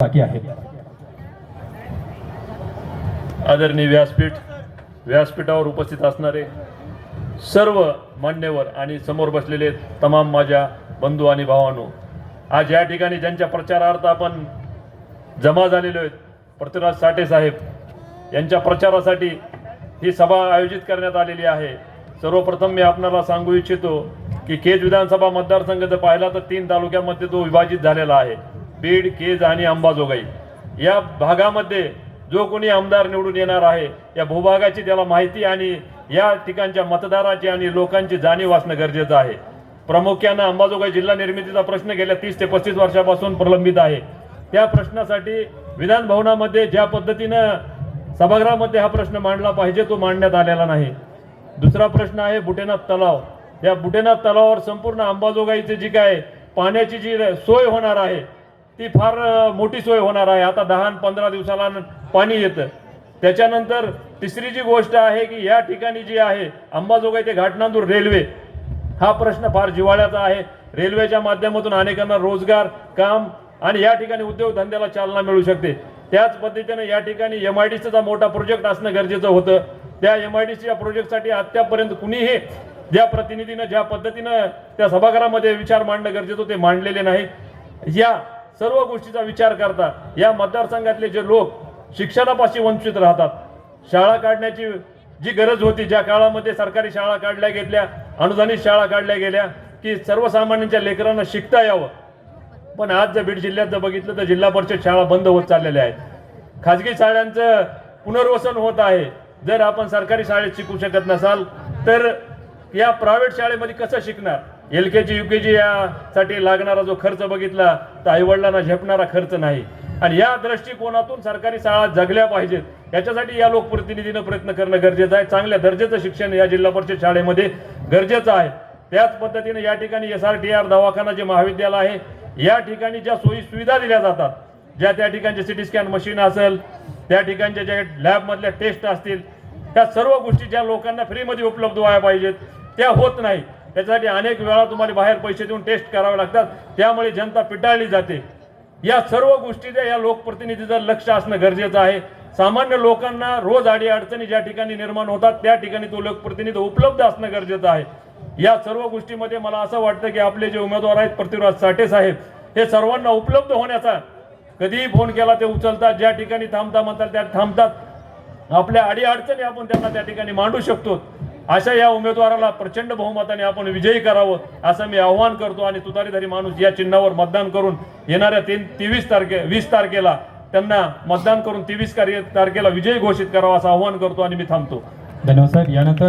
बाकी आहे। आदरणीय व्यासपीठावर उपस्थित असणारे सर्व मान्यवर आणि समोर बसलेले तमाम माझ्या बंधू आणि भावांनो, आज या ठिकाणी ज्यांच्या प्रचारार्थ आपण जमा झालेलो आहेत, पृथ्वीराज साठे साहेब यांच्या प्रचारासाठी ही सभा आयोजित करण्यात आलेली आहे। सर्वप्रथम मी आपल्याला सांगू इच्छितो की केज विधानसभा मतदारसंघ जर पाहिला तर 3 तालुक्यांमध्ये तो विभाजित झालेला आहे, बीड, केज आणि अंबाजोगाई। या भागामध्ये जो कोणी आमदार निवडून येणार आहे या भूभागाची त्याला माहिती आणि या ठिकाणच्या मतदाराची आणि लोकांची जाणीव असणं गरजेचं आहे। प्रामुख्याने अंबाजोगाई जिल्हा निर्मितीचा प्रश्न गेल्या 30 ते 35 वर्षापासून प्रलंबित आहे। त्या प्रश्नासाठी विधान भवनामध्ये ज्या पद्धतीनं सभागृहामध्ये हा प्रश्न मांडला पाहिजे तो मांडण्यात आलेला नाही। दुसरा प्रश्न आहे बुटेनाथ तलाव। या बुटेनाथ तलावावर संपूर्ण अंबाजोगाईची जी काय पाण्याची जी सोय होणार आहे ती फार मोठी सोय होणार आहे। आता 10 आणि 15 दिवसाला पाणी येतं। त्याच्यानंतर तिसरी जी गोष्ट आहे की या ठिकाणी जी आहे अंबाजोगाई ते घाटनांदूर रेल्वे, हा प्रश्न फार जिव्हाळ्याचा आहे। रेल्वेच्या माध्यमातून अनेकांना रोजगार, काम आणि या ठिकाणी उद्योगधंद्याला चालना मिळू शकते। त्याच पद्धतीने या ठिकाणी MIDCचा मोठा प्रोजेक्ट असणं गरजेचं होतं। त्या MIDCच्या प्रोजेक्टसाठी आतापर्यंत कुणीही ज्या प्रतिनिधीनं ज्या पद्धतीनं त्या सभागृहामध्ये विचार मांडणं गरजेचं होते मांडलेले नाहीत। या सर्व गोष्टीचा विचार करता या मतदारसंघातले जे लोक शिक्षणापासून वंचित राहतात, शाळा काढण्याची जी गरज होती, ज्या काळामध्ये सरकारी शाळा काढल्या गेल्या, अनुदानित शाळा काढल्या गेल्या की सर्वसामान्यांच्या लेकरांना शिकता यावं, पण आज जर बीड जिल्ह्यात जर बघितलं तर जिल्हा परिषद शाळा बंद होत चाललेल्या आहेत। खाजगी शाळांचं पुनर्वसन होत आहे। जर आपण सरकारी शाळेत शिकू शकत नसाल तर या प्रायव्हेट शाळेमध्ये कसं शिकणार? LKG UKG यासाठी लागणारा जो खर्च बघितला तर आईवडिलांना झेपणारा खर्च नाही। आणि या दृष्टिकोनातून सरकारी शाळा जगल्या पाहिजेत याच्यासाठी या लोकप्रतिनिधींनी प्रयत्न करणं गरजेचं आहे। चांगल्या दर्जाचं शिक्षण या जिल्हा परिषद शाळेमध्ये गरजेचं आहे। त्याच पद्धतीने या ठिकाणी SRTR दवाखाना जे महाविद्यालय आहे या ठिकाणी ज्या सोयी सुविधा दिल्या जातात, ज्या त्या ठिकाणचे CT स्कॅन मशीन असेल, त्या ठिकाणच्या ज्या लॅबमधल्या टेस्ट असतील, त्या सर्व गोष्टी ज्या लोकांना फ्रीमध्ये उपलब्ध व्हायला पाहिजेत त्या होत नाही। त्याच्यासाठी अनेक वेळा तुम्हाला बाहेर पैसे देऊन टेस्ट करावे लागतात, त्यामुळे जनता पिटाळली जाते। या सर्व गोष्टीचं या लोकप्रतिनिधीचं लक्ष असणं गरजेचं आहे। सामान्य लोकांना रोज अडचणी ज्या ठिकाणी निर्माण होतात त्या ठिकाणी तो लोकप्रतिनिधी उपलब्ध असणं गरजेचं आहे। या सर्व गोष्टीमध्ये मला असं वाटतं की आपले जे उमेदवार आहेत पृथ्वीराज साठे साहेब हे सर्वांना उपलब्ध होण्याचा, कधीही फोन केला ते उचलतात, ज्या ठिकाणी थांबता म्हणतात त्या थांबतात, आपल्या अडचणी आपण त्यांना त्या ठिकाणी मांडू शकतो। अशा या उमेदवाराला प्रचंड बहुमताने आपण विजयी करावं असं मी आव्हान करतो आणि तुतारीधारी माणूस या चिन्हावर मतदान करून येणाऱ्या 20 तारखेला त्यांना मतदान करून 23 तारखेला विजयी घोषित करावं असं आव्हान करतो आणि मी थांबतो। धन्यवाद साहेब। यानंतर